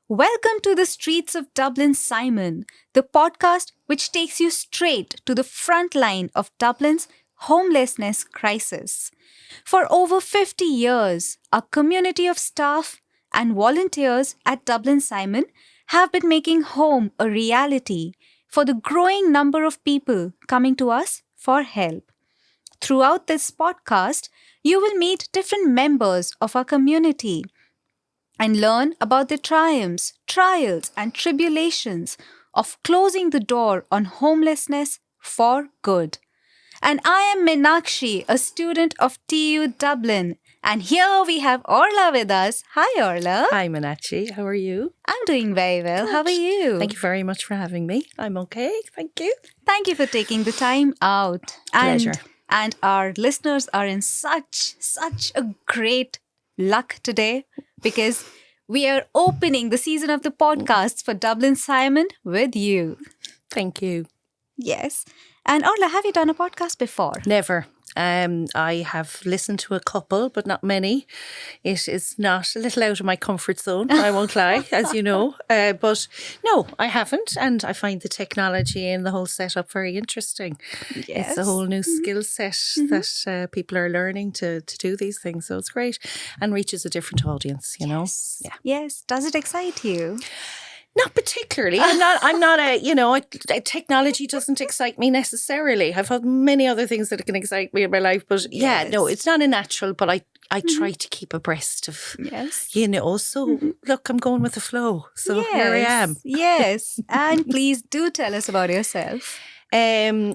Welcome to the streets of Dublin Simon, the podcast which takes you straight to the front line of Dublin's homelessness crisis. For over 50 years, a community of staff and volunteers at Dublin Simon have been making home a reality for the growing number of people coming to us for help. Throughout this podcast, you will meet different members of our community and learn about the triumphs, trials, and tribulations of closing the door on homelessness for good. And I am Meenakshi, a student of TU Dublin. And here we have Orla with us. Hi, Orla. Hi, Meenakshi. How are you? I'm doing very well. Good. How are you? Thank you very much for having me. I'm okay. Thank you. Thank you for taking the time out. Pleasure. And our listeners are in such a great luck today because we are opening the season of the podcasts for Dublin Simon with you. Thank you. Yes. And Orla, have you done a podcast before? Never. I have listened to a couple, but not many. It is not a little out of my comfort zone, I won't lie, as you know. But no, I haven't. And I find the technology and the whole setup very interesting. Yes. It's a whole new skill set that people are learning to do these things. So it's great and reaches a different audience, you know. Yeah. Yes. Does it excite you? Not particularly. Technology doesn't excite me necessarily. I've had many other things that can excite me in my life, but it's not a natural, but I try to keep abreast of, look, I'm going with the flow. So here I am. Yes. And please do tell us about yourself. My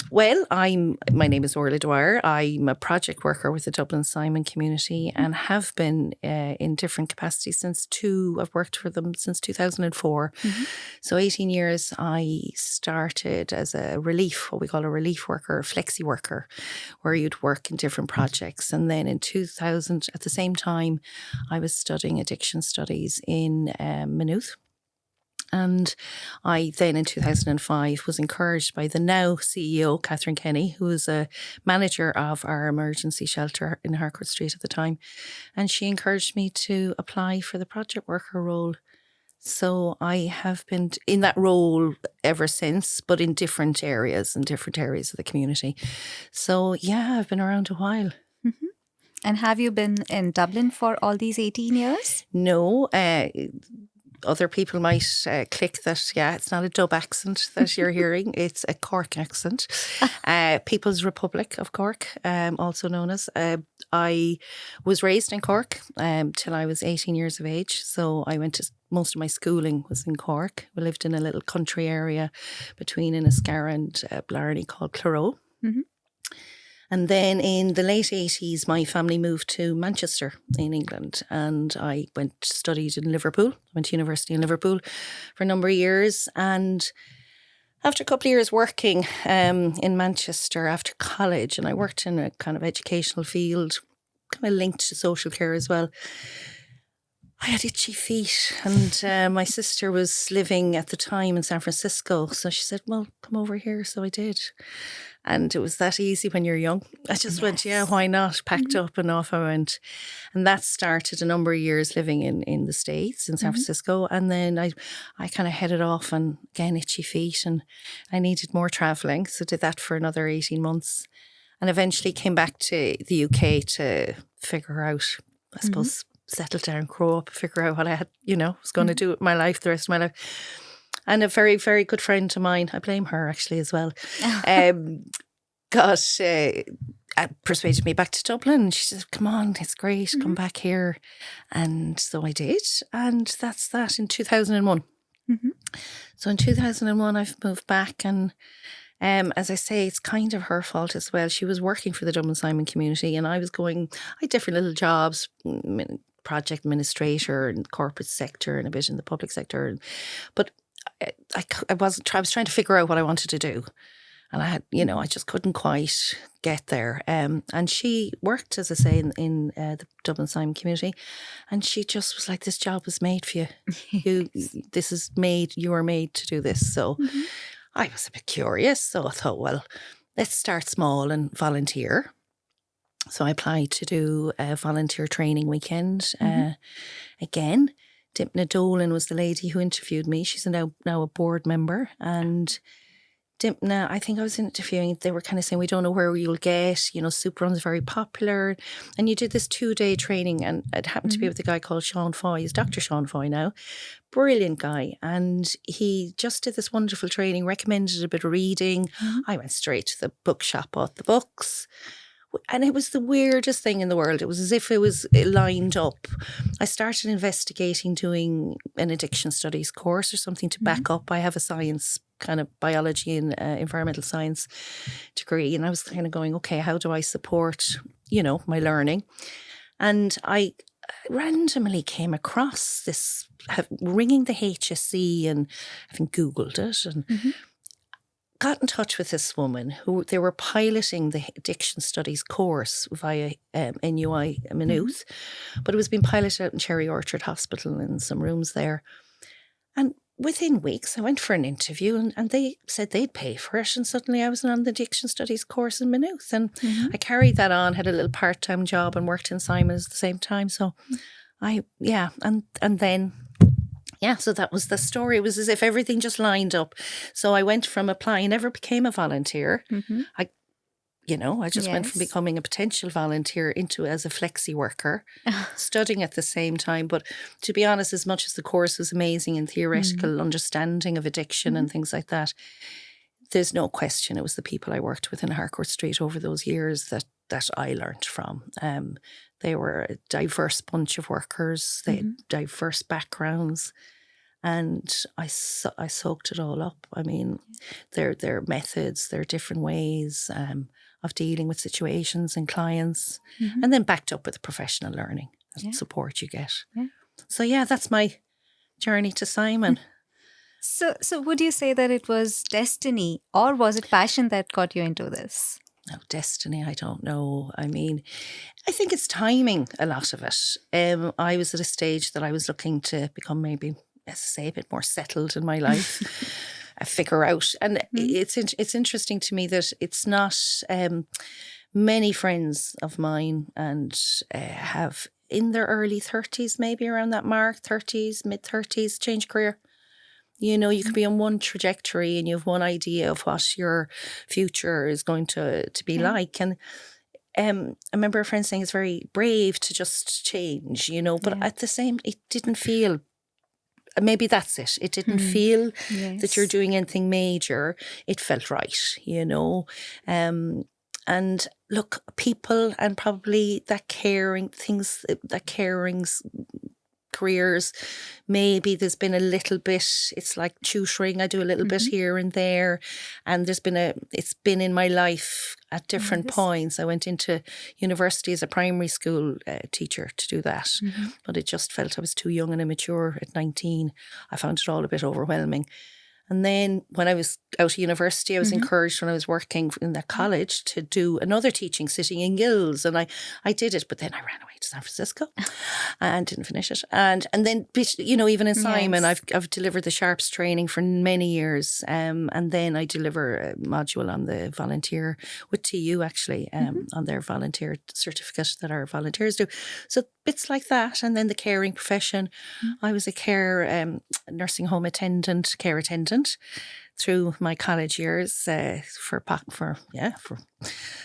name is Orla Dwyer. I'm a project worker with the Dublin Simon Community and have been in different capacities I've worked for them since 2004. So 18 years. I started as what we call a relief worker, a flexi worker, where you'd work in different projects. And then in 2000, at the same time, I was studying addiction studies in Maynooth. And I then in 2005 was encouraged by the now CEO, Catherine Kenny, who was a manager of our emergency shelter in Harcourt Street at the time. And she encouraged me to apply for the project worker role. So I have been in that role ever since, but in different areas of the community. So yeah, I've been around a while. And have you been in Dublin for all these 18 years? No, other people might click that, it's not a dub accent that you're hearing. It's a Cork accent. People's Republic of Cork, also known as. I was raised in Cork till I was 18 years of age. So I went to, most of my schooling was in Cork. We lived in a little country area between Inniscarra and Blarney called Clero. And then in the late 80s, my family moved to Manchester in England and I studied in Liverpool. I went to university in Liverpool for a number of years. And after a couple of years working in Manchester after college, and I worked in a kind of educational field, kind of linked to social care as well, I had itchy feet and my sister was living at the time in San Francisco. So she said, well, come over here. So I did. And it was that easy when you're young. I just went, why not? Packed up and off I went. And that started a number of years living in the States, in San Francisco. And then I kind of headed off and again, itchy feet and I needed more travelling. So did that for another 18 months and eventually came back to the UK to figure out, I suppose, settle down, grow up, figure out what I had, was going to do with my life, the rest of my life. And a very, very good friend of mine, I blame her actually as well, persuaded me back to Dublin. She said, come on, it's great, come back here. And so I did. And that's that in 2001. So in 2001, I've moved back and as I say, it's kind of her fault as well. She was working for the Dublin Simon Community and I had different little jobs, project administrator and corporate sector and a bit in the public sector. But I was trying to figure out what I wanted to do. And I just couldn't quite get there. And she worked, as I say, in the Dublin Simon Community. And she just was like, this job was made for you. You were made to do this. So I was a bit curious. So I thought, well, let's start small and volunteer. So I applied to do a volunteer training weekend again. Dipna Dolan was the lady who interviewed me. She's now a board member. And Dipna, I think I was interviewing, they were kind of saying, we don't know where you'll get, you know, Super Run's very popular. And you did this 2-day training, and it happened to be with a guy called Sean Foy. He's Dr. Sean Foy now. Brilliant guy. And he just did this wonderful training, recommended a bit of reading. I went straight to the bookshop, bought the books. And it was the weirdest thing in the world. It was as if it was lined up. I started investigating doing an addiction studies course or something to back up. I have a science kind of biology and environmental science degree. And I was kind of going, okay, how do I support, you know, my learning? And I randomly came across this, ringing the HSE, and having Googled it, and got in touch with this woman who they were piloting the addiction studies course via NUI Maynooth, but it was being piloted out in Cherry Orchard Hospital in some rooms there. And within weeks, I went for an interview, and they said they'd pay for it. And suddenly I was on the addiction studies course in Maynooth, and I carried that on, had a little part-time job, and worked in Simon's at the same time. So so that was the story. It was as if everything just lined up. So I went from applying, never became a volunteer. I just went from becoming a potential volunteer into as a flexi worker, studying at the same time. But to be honest, as much as the course was amazing in theoretical understanding of addiction and things like that, there's no question it was the people I worked with in Harcourt Street over those years that I learned from. They were a diverse bunch of workers. They had diverse backgrounds. And I soaked it all up. I mean, their methods, their different ways of dealing with situations and clients, and then backed up with the professional learning and support you get. So that's my journey to Simon. So would you say that it was destiny, or was it passion that got you into this? No, destiny, I don't know. I mean, I think it's timing, a lot of it. I was at a stage that I was looking to become maybe, as I say, a bit more settled in my life, figure out. And it's interesting to me that it's not many friends of mine and have in their early 30s, maybe around that mark, 30s, mid-30s, change career. You know, you could be on one trajectory and you have one idea of what your future is going to be like. And I remember a friend saying it's very brave to just change, you know, but at the same, it didn't feel, maybe that's it. It didn't feel that you're doing anything major. It felt right, you know. And look, people and probably that caring's careers, maybe there's been a little bit, it's like tutoring, I do a little bit here and there, and it's been in my life at different points. I went into university as a primary school teacher to do that, but it just felt I was too young and immature at 19. I found it all a bit overwhelming. And then when I was out of university, I was encouraged when I was working in that college to do another teaching sitting in Gills. And I did it, but then I ran away to San Francisco and didn't finish it. And then, you know, even in Simon, I've delivered the Sharps training for many years. And then I deliver a module on the volunteer with TU, actually, on their volunteer certificate that our volunteers do. So bits like that. And then the caring profession. I was a care nursing home care attendant through my college years for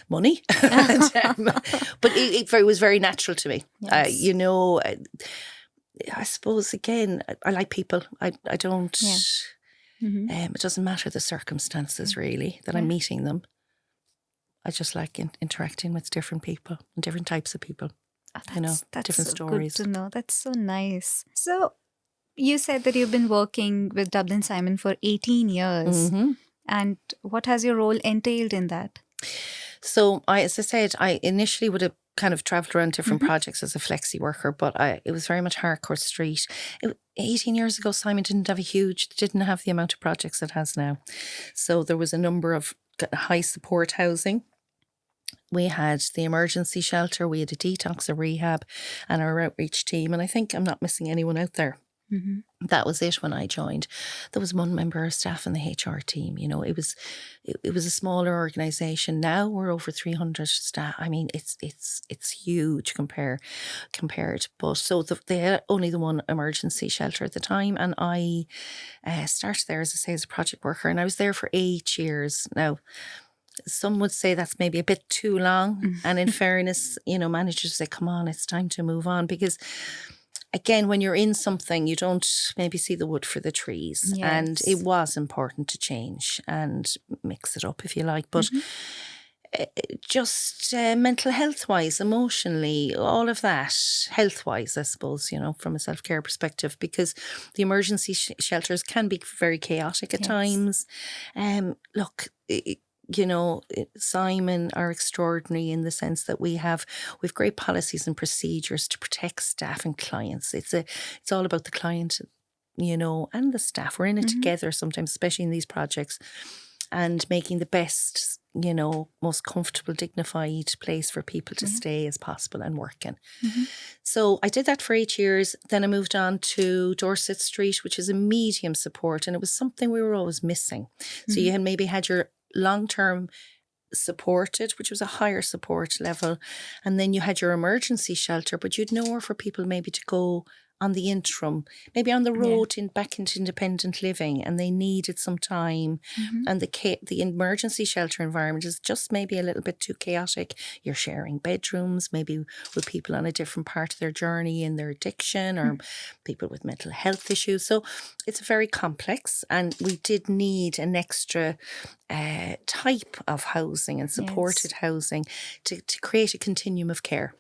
money. But it was very natural to me. You know, I suppose, again, I like people. I don't, it doesn't matter the circumstances really that I'm meeting them. I just like interacting with different people and different types of people. That's different stories. Good to know. That's so nice. So you said that you've been working with Dublin Simon for 18 years. And what has your role entailed in that? So as I said, I initially would have kind of travelled around different projects as a flexi worker, but it was very much Harcourt Street. 18 years ago, Simon didn't have the amount of projects it has now. So there was a number of high support housing. We had the emergency shelter, we had a detox, a rehab, and our outreach team. And I think I'm not missing anyone out there. That was it when I joined. There was one member of staff in the HR team. You know, it was a smaller organisation. Now we're over 300 staff. I mean, it's huge compared. But so they had only the one emergency shelter at the time, and I started there, as I say, as a project worker, and I was there for 8 years. Now, some would say that's maybe a bit too long. And in fairness, you know, managers say, come on, it's time to move on. Because again, when you're in something, you don't maybe see the wood for the trees. Yes. And it was important to change and mix it up, if you like. But just mental health wise, emotionally, all of that, health wise, I suppose, you know, from a self care perspective, because the emergency shelters can be very chaotic at times. Look, you know, Simon are extraordinary in the sense that we've great policies and procedures to protect staff and clients. It's all about the client, you know, and the staff. We're in it together sometimes, especially in these projects, and making the best, you know, most comfortable, dignified place for people to stay as possible and working. So I did that for 8 years. Then I moved on to Dorset Street, which is a medium support, and it was something we were always missing. So you had maybe had your long-term supported, which was a higher support level, and then you had your emergency shelter, but you'd nowhere for people maybe to go on the interim, maybe on the road back into independent living, and they needed some time. And the emergency shelter environment is just maybe a little bit too chaotic. You're sharing bedrooms, maybe with people on a different part of their journey in their addiction, or people with mental health issues. So it's very complex, and we did need an extra type of housing and supported housing to create a continuum of care.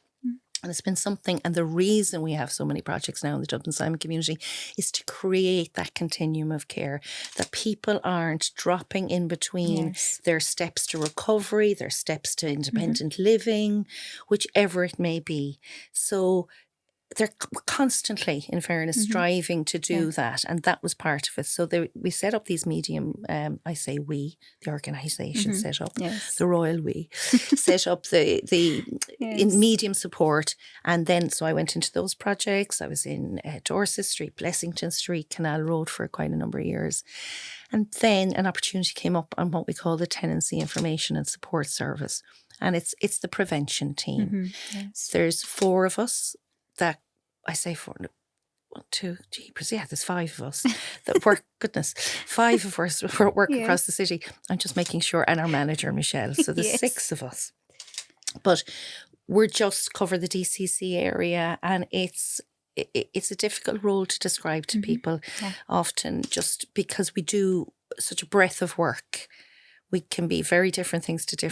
And it's been something, and the reason we have so many projects now in the Dublin Simon Community is to create that continuum of care, that people aren't dropping in between their steps to recovery, their steps to independent living, whichever it may be. So they're constantly, in fairness, striving to do that. And that was part of it. So we set up these medium, I say we, the organisation set up, the royal we, set up the in medium support. And then, so I went into those projects. I was in Dorset Street, Blessington Street, Canal Road for quite a number of years. And then an opportunity came up on what we call the Tenancy Information and Support Service. And it's the prevention team. There's 4 of us. That I say 4, 1, 2, jeepers, there's 5 of us that work. Goodness, 5 of us work across the city. I'm just making sure, and our manager Michelle. So there's 6 of us, but we're just cover the DCC area, and it's a difficult role to describe to people often, just because we do such a breadth of work. We can be very different things to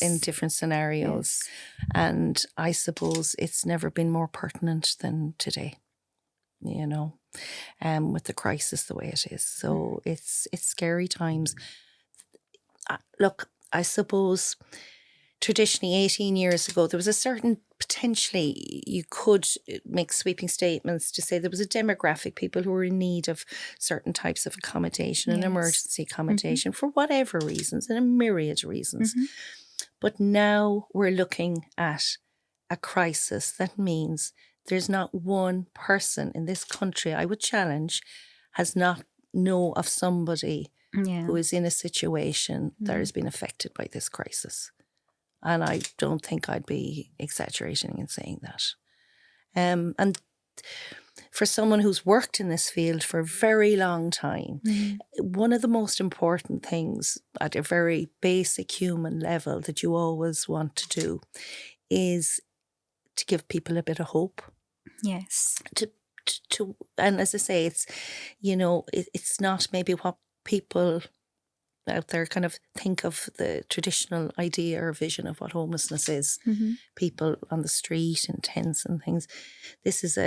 in different scenarios. And I suppose it's never been more pertinent than today, you know, with the crisis the way it is. So it's scary times. Look, I suppose traditionally 18 years ago, there was a certain, potentially you could make sweeping statements to say there was a demographic, people who were in need of certain types of accommodation and emergency accommodation for whatever reasons, and a myriad of reasons. But now we're looking at a crisis that means there's not one person in this country, I would challenge, has not know of somebody who is in a situation that has been affected by this crisis. And I don't think I'd be exaggerating in saying that. And for someone who's worked in this field for a very long time, one of the most important things at a very basic human level that you always want to do is to give people a bit of hope. Yes. And as I say, it's, you know, it's not maybe what people out there kind of think of the traditional idea or vision of what homelessness is. People on the street in tents and things. This is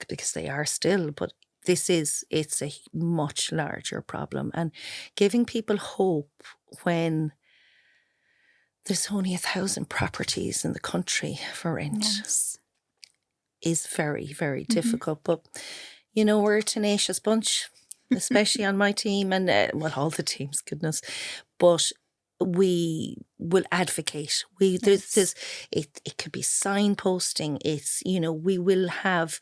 because they are still, but it's a much larger problem. And giving people hope when there's only 1,000 properties in the country for rent is very, very difficult. But, you know, we're a tenacious bunch, especially on my team and, well, all the teams, goodness. But we will advocate. There's it could be signposting. It's, we will have,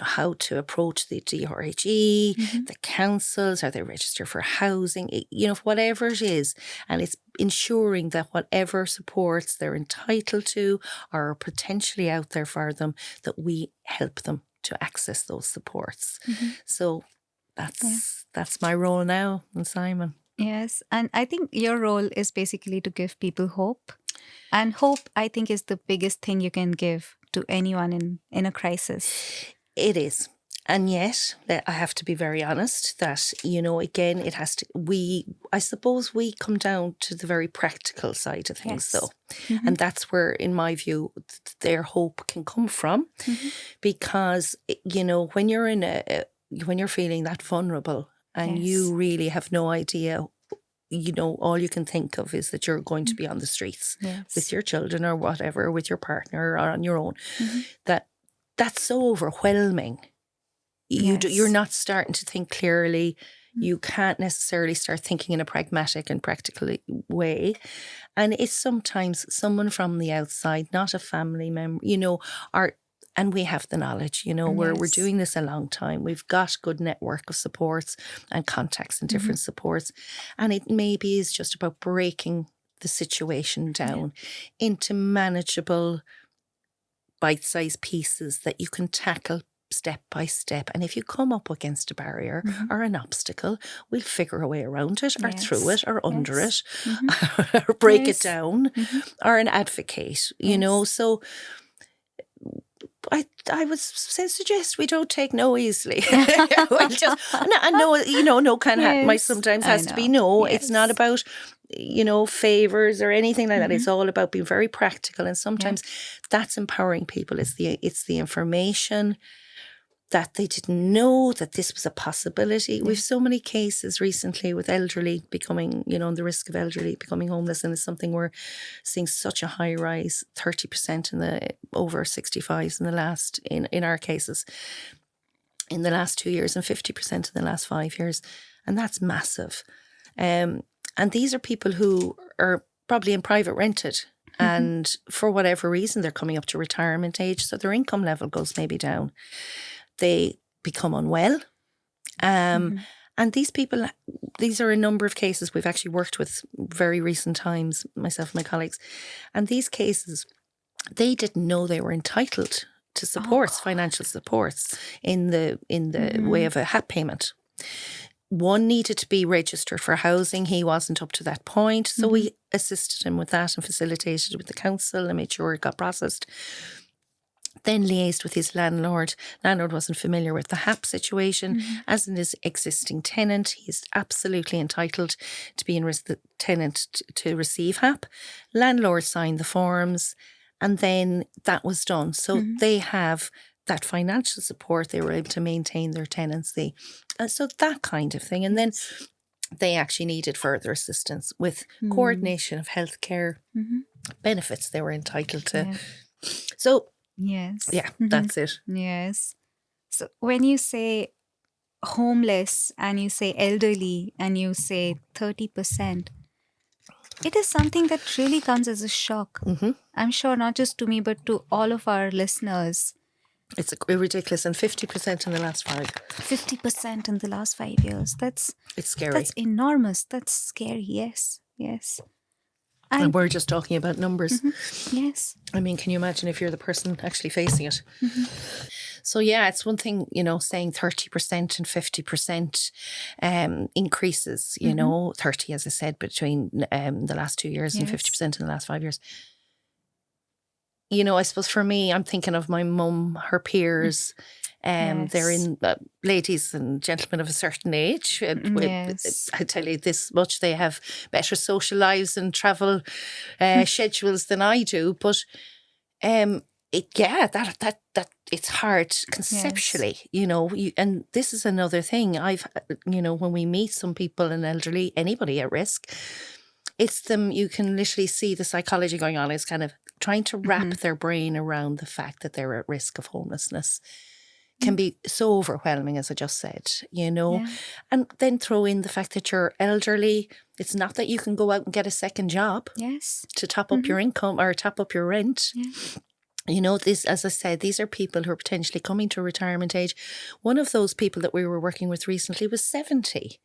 how to approach the DRHE, the councils, are they registered for housing, whatever it is. And it's ensuring that whatever supports they're entitled to or are potentially out there for them, that we help them to access those supports. So that's my role now in Simon. Yes. And I think your role is basically to give people hope. And hope, I think, is the biggest thing you can give to anyone in a crisis. It is. And yet, I have to be very honest that, again, it has to, I suppose we come down to the very practical side of things, though. And that's where, in my view, their hope can come from. Because, when you're when you're feeling that vulnerable and you really have no idea, all you can think of is that you're going to be on the streets with your children or whatever, with your partner or on your own, that's so overwhelming. You're not starting to think clearly. You can't necessarily start thinking in a pragmatic and practical way. And it's sometimes someone from the outside, not a family member, and we have the knowledge, we're doing this a long time. We've got good network of supports and contacts and different supports. And it maybe is just about breaking the situation down into manageable bite-sized pieces that you can tackle step by step. And if you come up against a barrier or an obstacle, we'll figure a way around it or through it or under it or break it down or an advocate, So I would suggest we don't take no easily. I know, no might sometimes has to be no. Yes. It's not about, favors or anything like that. It's all about being very practical. And sometimes that's empowering people. It's the information that they didn't know that this was a possibility. We've so many cases recently with elderly becoming, the risk of elderly becoming homeless, and it's something we're seeing such a high rise, 30% in the over 65s in our cases in the last 2 years and 50% in the last 5 years. And that's massive. And these are people who are probably in private rented. And for whatever reason, they're coming up to retirement age, so their income level goes maybe down. They become unwell. And these people, these are a number of cases we've actually worked with very recent times, myself and my colleagues. And these cases, they didn't know they were entitled to supports, financial supports in the way of a HAP payment. One needed to be registered for housing. He wasn't up to that point. So we assisted him with that and facilitated with the council and made sure it got processed. Then liaised with his landlord. Landlord wasn't familiar with the HAP situation. As in his existing tenant, he is absolutely entitled to be the tenant to receive HAP. Landlord signed the forms, and then that was done. So they have that financial support. They were able to maintain their tenancy. So that kind of thing. And then they actually needed further assistance with coordination of healthcare benefits they were entitled to. So yes. Yeah, that's it. Yes. So when you say homeless and you say elderly and you say 30%, it is something that really comes as a shock. I'm sure not just to me, but to all of our listeners. It's ridiculous. And 50% in the last 50% in the last 5 years. It's scary. That's enormous. That's scary. Yes. Yes. And we're just talking about numbers. Yes. I mean, can you imagine if you're the person actually facing it? So yeah, it's one thing, saying 30% and 50% increases, 30, as I said, between the last 2 years and 50% in the last 5 years. I suppose for me, I'm thinking of my mum, her peers. They're in ladies and gentlemen of a certain age. I tell you this much, they have better social lives and travel schedules than I do. But that it's hard conceptually, and this is another thing. When we meet some people in elderly, anybody at risk, it's them, you can literally see the psychology going on. It's kind of trying to wrap their brain around the fact that they're at risk of homelessness. can be so overwhelming, as I just said, you know. Yeah. And then throw in the fact that you're elderly. It's not that you can go out and get a second job Yes. to top up your income or top up your rent. Yeah. You know, this, as I said, these are people who are potentially coming to retirement age. One of those people that we were working with recently was 70.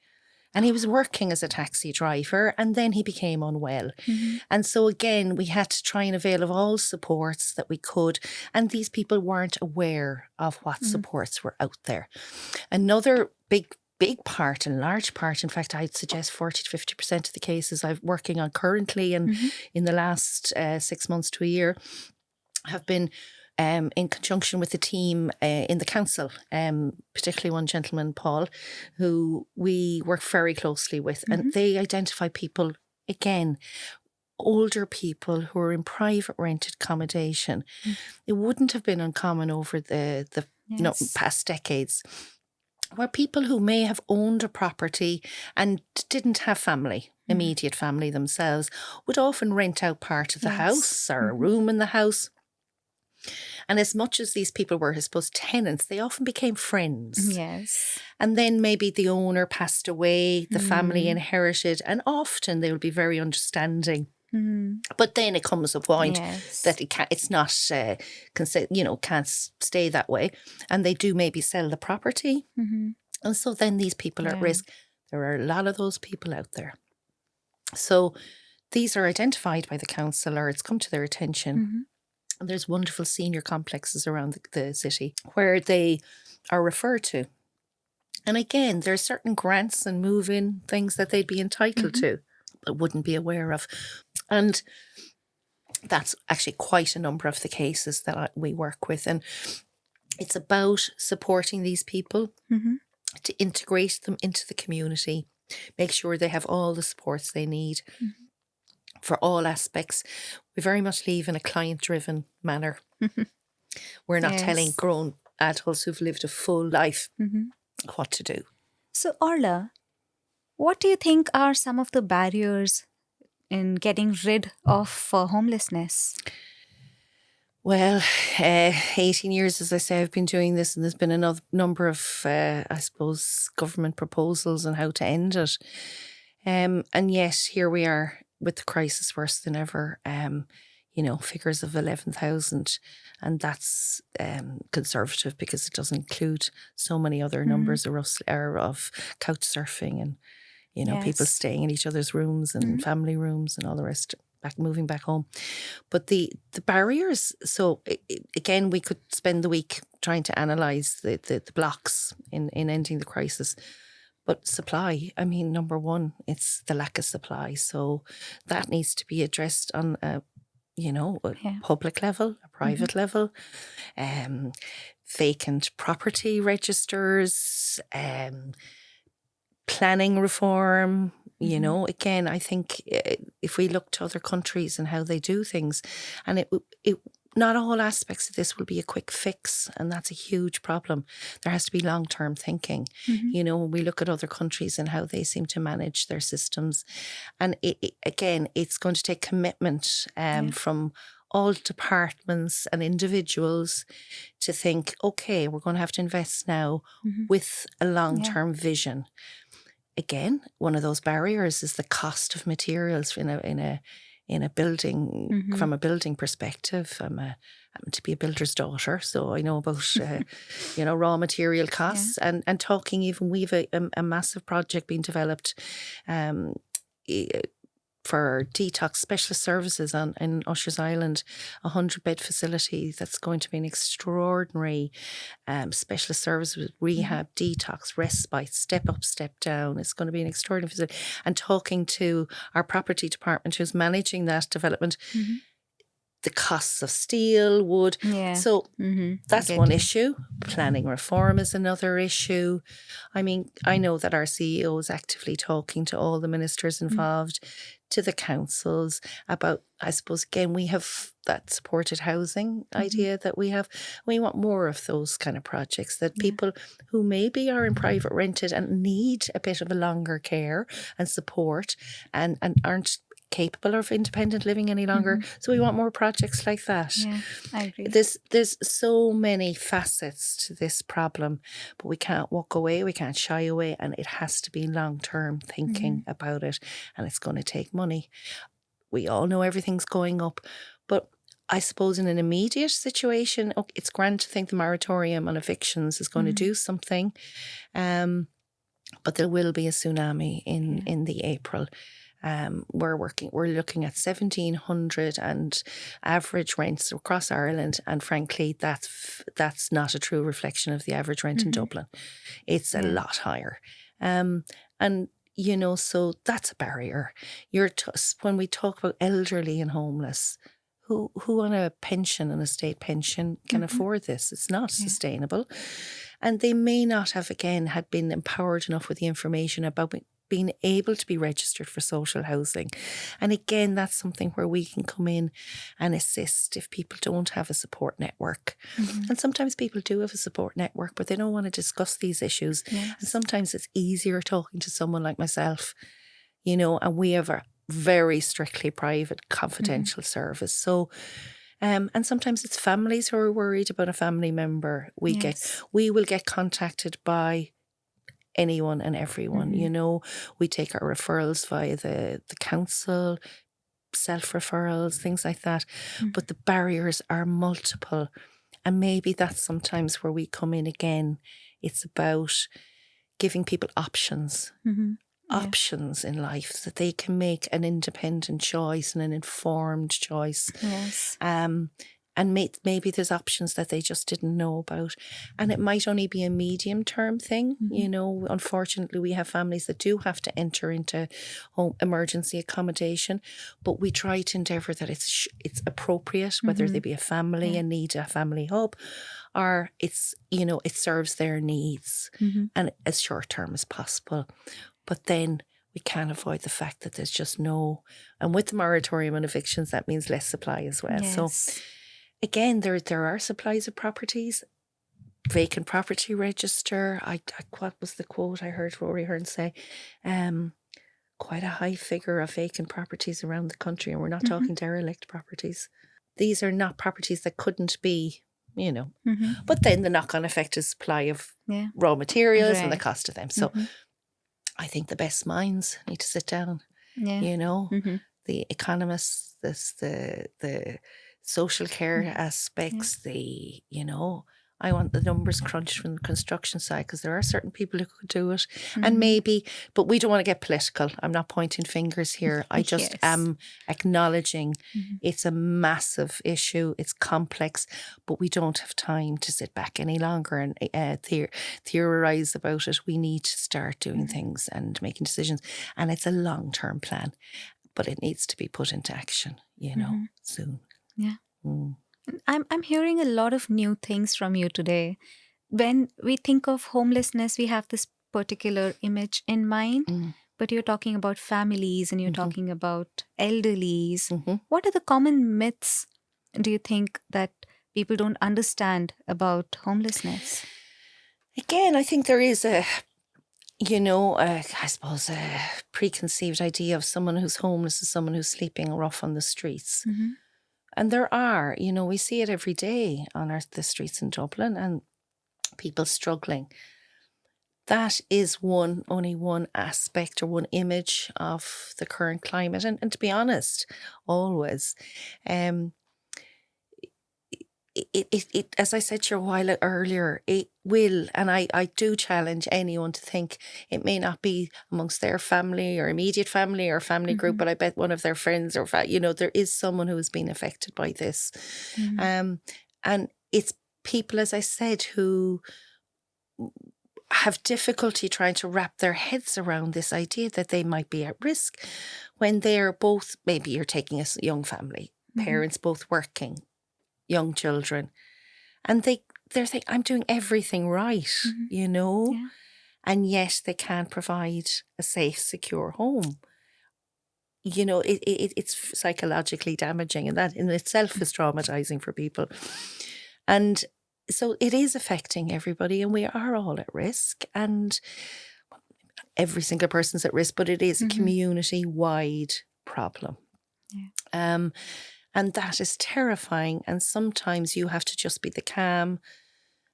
And he was working as a taxi driver, and then he became unwell. And so again, we had to try and avail of all supports that we could. And these people weren't aware of what supports were out there. Another big part and large part, in fact, I'd suggest 40 to 50% of the cases I'm working on currently and in the last 6 months to a year have been in conjunction with the team in the council, particularly one gentleman, Paul, who we work very closely with. And they identify people, again, older people who are in private rented accommodation. It wouldn't have been uncommon over the past decades, where people who may have owned a property and didn't have family, immediate family themselves, would often rent out part of the house or a room in the house. And as much as these people were, I suppose, tenants, they often became friends. Yes. And then maybe the owner passed away, the family inherited, and often they will be very understanding. But then it comes a point that it's not, can't stay that way. And they do maybe sell the property. And so then these people are at risk. There are a lot of those people out there. So these are identified by the council, or it's come to their attention. And there's wonderful senior complexes around the city where they are referred to. And again, there are certain grants and move-in things that they'd be entitled to, but wouldn't be aware of. And that's actually quite a number of the cases that we work with. And it's about supporting these people to integrate them into the community, make sure they have all the supports they need. For all aspects. We very much live in a client-driven manner. We're not telling grown adults who've lived a full life what to do. So, Orla, what do you think are some of the barriers in getting rid of homelessness? Well, 18 years, as I say, I've been doing this, and there's been a number of, I suppose, government proposals on how to end it. And yet, here we are with the crisis worse than ever, figures of 11,000. And that's conservative because it doesn't include so many other numbers of couch surfing and, people staying in each other's rooms and family rooms and all the rest, moving back home. But the barriers, so again, we could spend the week trying to analyse the blocks in ending the crisis. But supply, I mean, number one, it's the lack of supply. So that needs to be addressed on a public level, a private level, vacant property registers, planning reform. Again, I think if we look to other countries and how they do things, and it not all aspects of this will be a quick fix, and that's a huge problem. There has to be long-term thinking. When we look at other countries and how they seem to manage their systems, and it's going to take commitment from all departments and individuals to think, okay, we're going to have to invest now with a long-term vision. Again, one of those barriers is the cost of materials in a building, from a building perspective. I'm to be a builder's daughter, so I know about raw material costs and talking. Even we've a massive project being developed for detox specialist services in Ushers Island, 100-bed facility that's going to be an extraordinary specialist service with rehab, detox, respite, step up, step down. It's going to be an extraordinary facility. And talking to our property department who's managing that development, the costs of steel, wood. So that's one issue. Planning reform is another issue. I mean, I know that our CEO is actively talking to all the ministers involved, to the councils about, I suppose, again, we have that supported housing idea that we have. We want more of those kind of projects that people who maybe are in private rented and need a bit of a longer care and support and aren't capable of independent living any longer. So we want more projects like that. Yeah, I agree. There's so many facets to this problem, but we can't walk away, we can't shy away, and it has to be long-term thinking about it, and it's going to take money. We all know everything's going up, but I suppose in an immediate situation, it's grand to think the moratorium on evictions is going to do something, but there will be a tsunami in the April. We're looking at 1,700 and average rents across Ireland, and frankly, that's not a true reflection of the average rent in Dublin. It's a lot higher, and so that's a barrier. When we talk about elderly and homeless, who on a pension, an estate pension, can afford this? It's not sustainable, and they may not have had been empowered enough with the information about being able to be registered for social housing. And again, that's something where we can come in and assist if people don't have a support network. And sometimes people do have a support network, but they don't want to discuss these issues. Yes. And sometimes it's easier talking to someone like myself, and we have a very strictly private, confidential service. So, and sometimes it's families who are worried about a family member. We will get contacted by anyone and everyone. We take our referrals via the council, self-referrals, things like that. But the barriers are multiple. And maybe that's sometimes where we come in again. It's about giving people options. Options in life, so that they can make an independent choice and an informed choice. Yes. And maybe there's options that they just didn't know about. And it might only be a medium term thing. Unfortunately, we have families that do have to enter into home emergency accommodation, but we try to endeavour that it's appropriate, whether they be a family and need a family hub, or it's, it serves their needs and as short term as possible. But then we can't avoid the fact that there's just and with the moratorium on evictions, that means less supply as well. Yes. So again, there are supplies of properties, vacant property register. What was the quote I heard Rory Hearn say? Quite a high figure of vacant properties around the country, and we're not talking derelict properties. These are not properties that couldn't be, but then the knock-on effect is supply of raw materials and the cost of them. So I think the best minds need to sit down, the economists, the social care aspects, I want the numbers crunched from the construction side, because there are certain people who could do it. And maybe, but we don't want to get political. I'm not pointing fingers here. I just am acknowledging it's a massive issue. It's complex, but we don't have time to sit back any longer and theorize about it. We need to start doing things and making decisions. And it's a long-term plan, but it needs to be put into action, soon. Yeah. I'm hearing a lot of new things from you today. When we think of homelessness, we have this particular image in mind, but you're talking about families and you're talking about elderlies. What are the common myths, do you think, that people don't understand about homelessness? Again, I think there is I suppose a preconceived idea of someone who's homeless as someone who's sleeping rough on the streets. And there are, we see it every day on the streets in Dublin, and people struggling. That is only one aspect or one image of the current climate. And to be honest, always, it as I said to you a while earlier, it will, and I do challenge anyone to think it may not be amongst their family or immediate family or family group, but I bet one of their friends or there is someone who has been affected by this. And it's people, as I said, who have difficulty trying to wrap their heads around this idea that they might be at risk when they're both, maybe you're taking a young family, parents both working, young children, and they're thinking, I'm doing everything right, and yet they can't provide a safe, secure home. It's psychologically damaging, and that in itself is traumatizing for people. And so it is affecting everybody, and we are all at risk, and every single person's at risk, but it is a community-wide problem. And that is terrifying. And sometimes you have to just be the calm.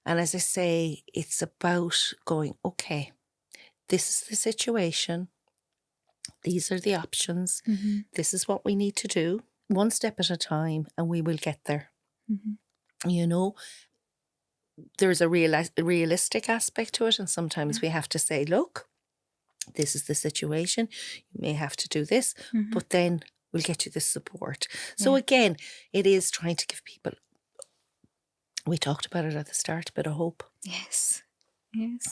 And as I say, it's about going, okay, this is the situation. These are the options. This is what we need to do. One step at a time, and we will get there. You know, there's a realistic aspect to it. And sometimes we have to say, look, this is the situation. You may have to do this, but then we'll get you this support. So again, it is trying to give people, we talked about it at the start, a bit of hope. Yes.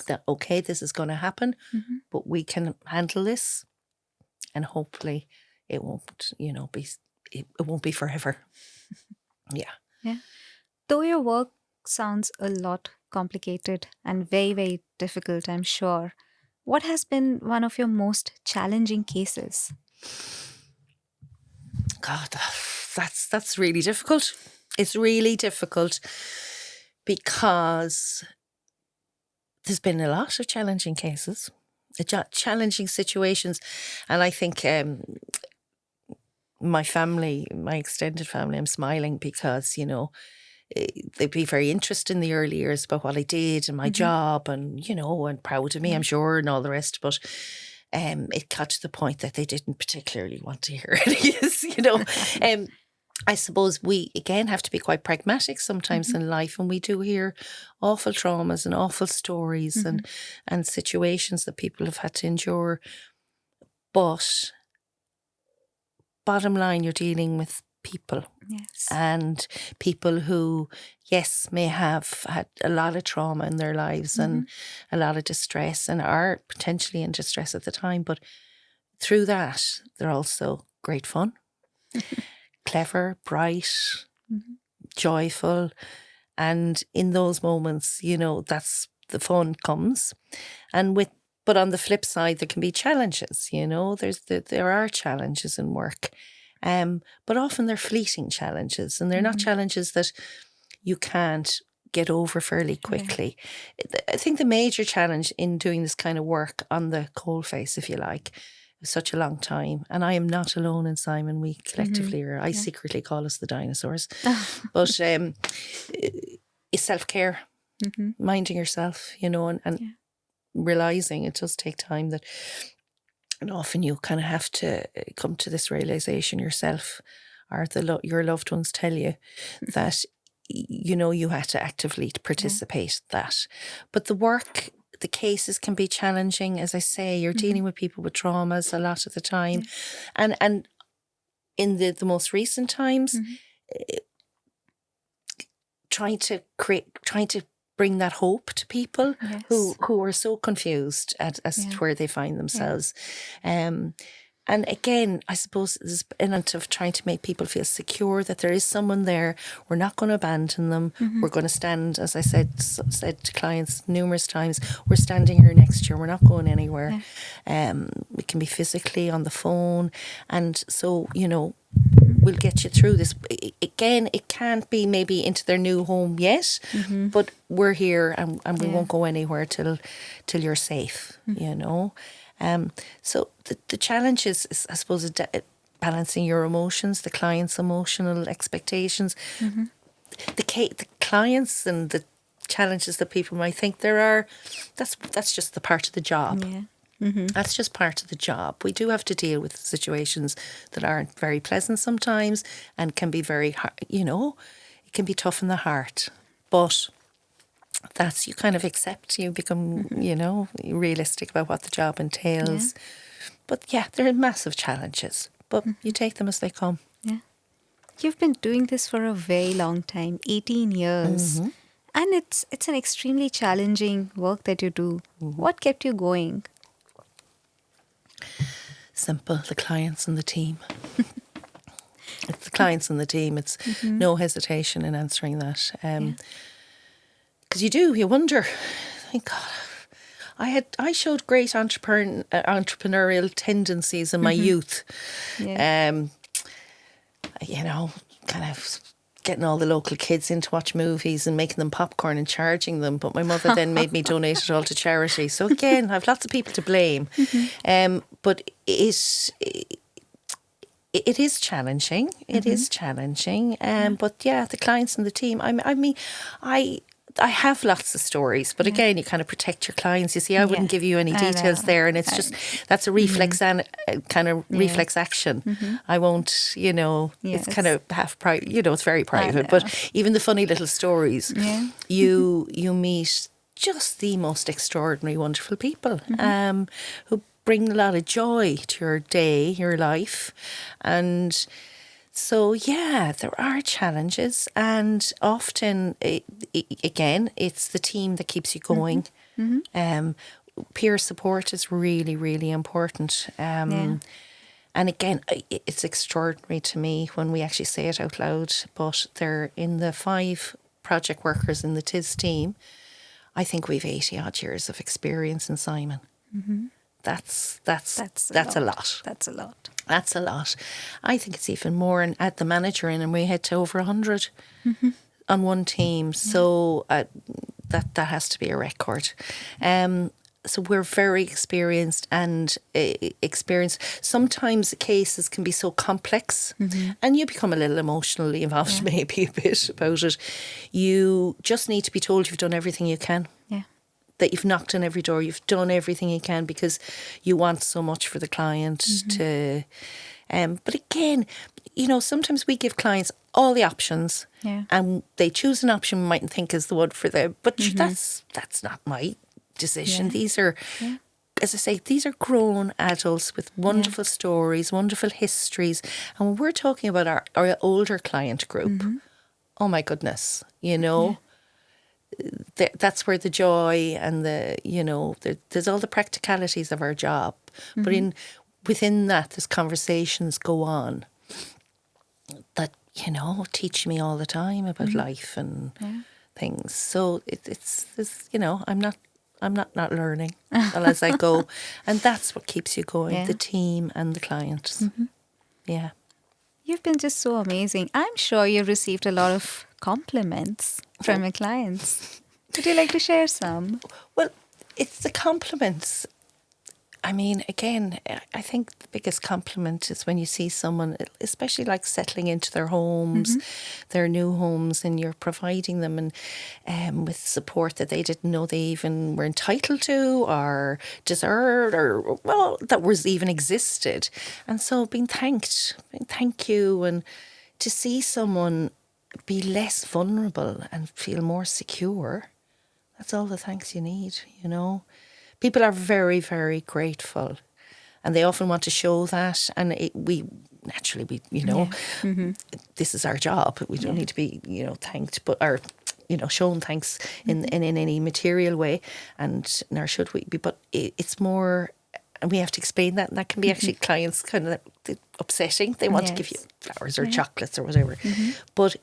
That, okay, this is going to happen, but we can handle this, and hopefully it won't, it won't be forever. Yeah. Though your work sounds a lot complicated and very, very difficult, I'm sure, what has been one of your most challenging cases? God, that's really difficult. It's really difficult because there's been a lot of challenging cases, challenging situations. And I think my family, my extended family, I'm smiling because, they'd be very interested in the early years about what I did and my job and, and proud of me, I'm sure, and all the rest. But it got to the point that they didn't particularly want to hear it. I suppose we, again, have to be quite pragmatic sometimes in life, and we do hear awful traumas and awful stories and situations that people have had to endure. But bottom line, you're dealing with people. Yes. And people who, yes, may have had a lot of trauma in their lives and a lot of distress and are potentially in distress at the time. But through that, they're also great fun, clever, bright, joyful. And in those moments, that's the fun comes. But on the flip side, there can be challenges, there are challenges in work. But often they're fleeting challenges, and they're not challenges that you can't get over fairly quickly. I think the major challenge in doing this kind of work on the coalface, if you like, is such a long time. And I am not alone in Simon. We collectively are, I secretly call us the dinosaurs. But is self-care, minding yourself, and realising it does take time that. And often you kind of have to come to this realisation yourself, or your loved ones tell you that, you had to actively participate that. But the cases can be challenging. As I say, you're dealing with people with traumas a lot of the time. And in the most recent times, trying to bring that hope to people who are so confused as to where they find themselves. And again, I suppose there's an element of trying to make people feel secure that there is someone there. We're not going to abandon them. We're going to stand, as I said to clients numerous times, we're standing here next year. We're not going anywhere. We can be physically on the phone. And so, we'll get you through this. Again, it can't be maybe into their new home yet, but we're here and we won't go anywhere till you're safe, So the challenge is I suppose, balancing your emotions, the client's emotional expectations, the clients and the challenges that people might think there are. That's just the part of the job. That's just part of the job. We do have to deal with situations that aren't very pleasant sometimes and can be very, it can be tough in the heart. But you kind of accept, you become, realistic about what the job entails. But there are massive challenges, but you take them as they come. You've been doing this for a very long time, 18 years. And it's an extremely challenging work that you do. What kept you going? Simple, the clients and the team. It's the clients and the team. It's no hesitation in answering that. Because you wonder, thank God, I showed great entrepreneurial tendencies in my youth. Kind of getting all the local kids in to watch movies and making them popcorn and charging them. But my mother then made me donate it all to charity. So again, I have lots of people to blame. But It is challenging. It is challenging. But yeah, the clients and the team. I mean, I have lots of stories, but again, you kind of protect your clients. You see, I wouldn't give you any I details know. there, and it's just that's a reflex and kind of reflex action. I won't, it's kind Yes. of half private. It's very private. know. But even the funny little stories, Yeah. you meet just the most extraordinary, wonderful people who bring a lot of joy to your day, your life, and. So, yeah, there are challenges, and often, again, it's the team that keeps you going. Peer support is really, really important. And again, it's extraordinary to me when we actually say it out loud, but they're in the 5 project workers in the TIS team. I think we've 80 odd years of experience in Simon. That's a lot. That's a lot. That's a lot. I think it's even more. And add the manager in, and we head to over 100 on one team. So that has to be a record. So we're very experienced and experienced. Sometimes the cases can be so complex, and you become a little emotionally involved, maybe a bit about it. You just need to be told you've done everything you can. Yeah. That you've knocked on every door, you've done everything you can because you want so much for the client to. But again, sometimes we give clients all the options, and they choose an option we mightn't think is the one for them. But that's not my decision. These are, as I say, these are grown adults with wonderful stories, wonderful histories, and when we're talking about our older client group, oh my goodness, that's where the joy and there's all the practicalities of our job. But within that, there's conversations go on that, teach me all the time about life and things. So it's I'm not learning as I go. And that's what keeps you going, the team and the clients. Yeah. You've been just so amazing. I'm sure you've received a lot of compliments from your clients. Would you like to share some? Well, it's the compliments. I mean, again, I think the biggest compliment is when you see someone, especially like settling into their homes, their new homes, and you're providing them and with support that they didn't know they even were entitled to or deserved or, well, that was even existed. And so being thanked, thank you, and to see someone be less vulnerable and feel more secure, that's all the thanks you need, People are very, very grateful, and they often want to show that. And we, this is our job. We don't need to be, thanked, but shown thanks in any material way, and nor should we be. But it's more, and we have to explain that, and that can be actually clients kind of upsetting. They want to give you flowers or chocolates or whatever, but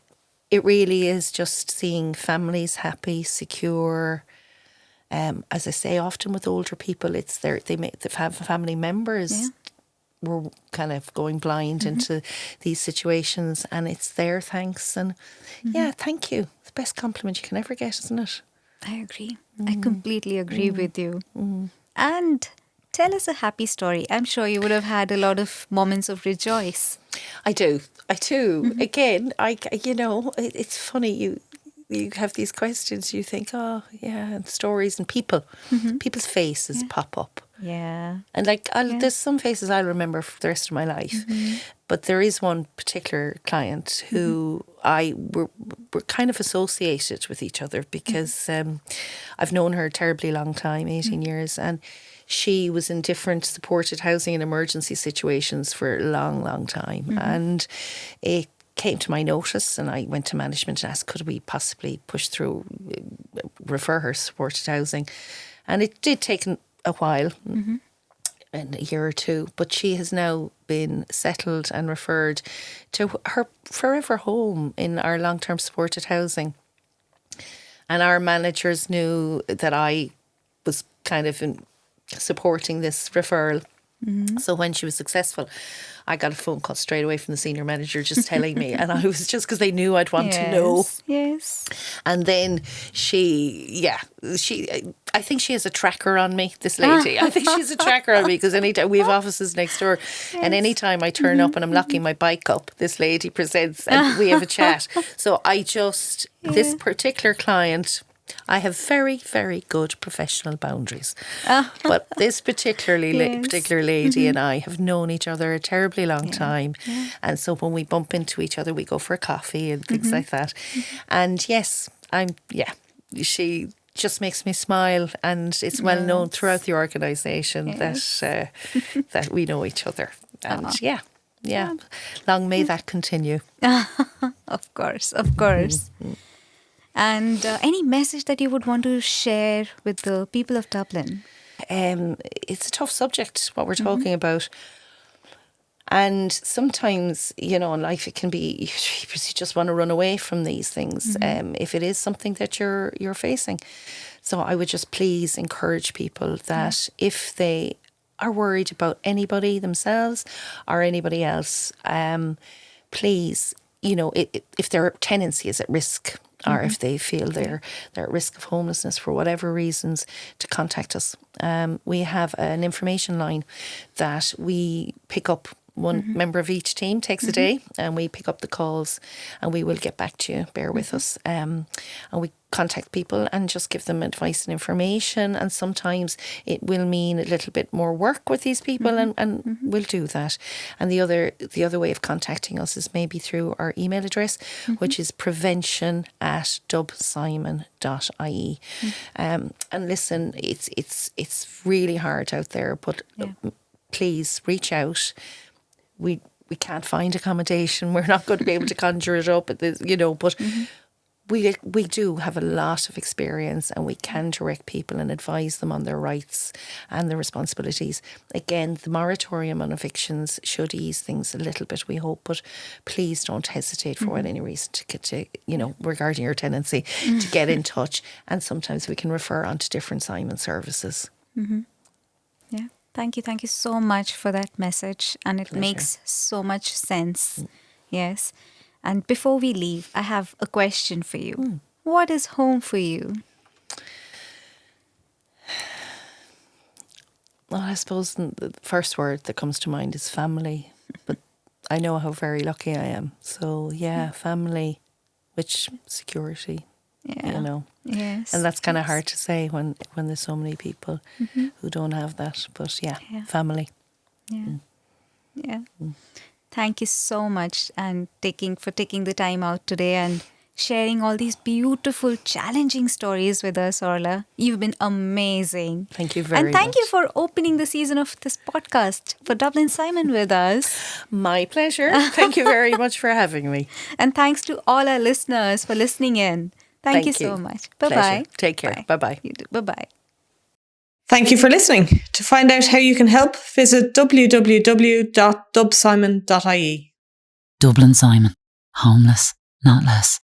it really is just seeing families happy, secure. As I say, often with older people, it's they have family members were kind of going blind into these situations, and it's their thanks. And thank you. It's the best compliment you can ever get, isn't it? I agree. I completely agree with you. And tell us a happy story. I'm sure you would have had a lot of moments of rejoice. I do. Again, it's funny. You have these questions, you think, oh, yeah, and stories and people's faces pop up. Yeah. And there's some faces I'll remember for the rest of my life. But there is one particular client who we're kind of associated with each other because I've known her a terribly long time, 18 years, and she was in different supported housing and emergency situations for a long, long time. And it came to my notice, and I went to management and asked, could we possibly refer her to supported housing? And it did take a while, in a year or two, but she has now been settled and referred to her forever home in our long-term supported housing. And our managers knew that I was kind of supporting this referral. So when she was successful, I got a phone call straight away from the senior manager just telling me, and I was just because they knew I'd want to know. Yes. And then I think she has a tracker on me, this lady. I think she has a tracker on me because anytime we have offices next door, and anytime I turn up and I'm locking my bike up, this lady presents and we have a chat. So this particular client, I have very, very good professional boundaries. But this particular lady and I have known each other a terribly long time. Yeah. And so when we bump into each other, we go for a coffee and things like that. And yes, she just makes me smile, and it's well known throughout the organisation that we know each other. And long may that continue. Of course. And any message that you would want to share with the people of Dublin? It's a tough subject, what we're talking about. And sometimes, in life it can be, you just want to run away from these things if it is something that you're facing. So I would just please encourage people that if they are worried about anybody themselves or anybody else, please, if their tenancy is at risk, or if they feel they're at risk of homelessness for whatever reasons, to contact us. We have an information line that we pick up. One member of each team takes a day, and we pick up the calls, and we will get back to you. Bear with us. And we contact people and just give them advice and information. And sometimes it will mean a little bit more work with these people, and we'll do that. And the other way of contacting us is maybe through our email address, which is prevention@dubsimon.ie. And listen, it's really hard out there, but please reach out. We can't find accommodation. We're not going to be able to conjure it up, but we do have a lot of experience, and we can direct people and advise them on their rights and their responsibilities. Again, the moratorium on evictions should ease things a little bit, we hope, but please don't hesitate for any reason to get to, regarding your tenancy, to get in touch. And sometimes we can refer on to different Simon services. Yeah. Thank you so much for that message. And it Pleasure. makes so much sense. Yes. And before we leave, I have a question for you. What is home for you? Well, I suppose the first word that comes to mind is family. But I know how very lucky I am. So, family, which security, Yes. And that's kind of hard to say when there's so many people who don't have that. But family. Yeah. Thank you so much and for taking the time out today and sharing all these beautiful, challenging stories with us, Orla. You've been amazing. Thank you very much. And thank you for opening the season of this podcast for Dublin Simon with us. My pleasure. Thank you very much for having me. And thanks to all our listeners for listening in. Thank you so much. Bye-bye. Pleasure. Take care. Bye-bye. You too. Bye-bye. Thank you for listening. To find out how you can help, visit www.dubsimon.ie. Dublin Simon. Homeless, not less.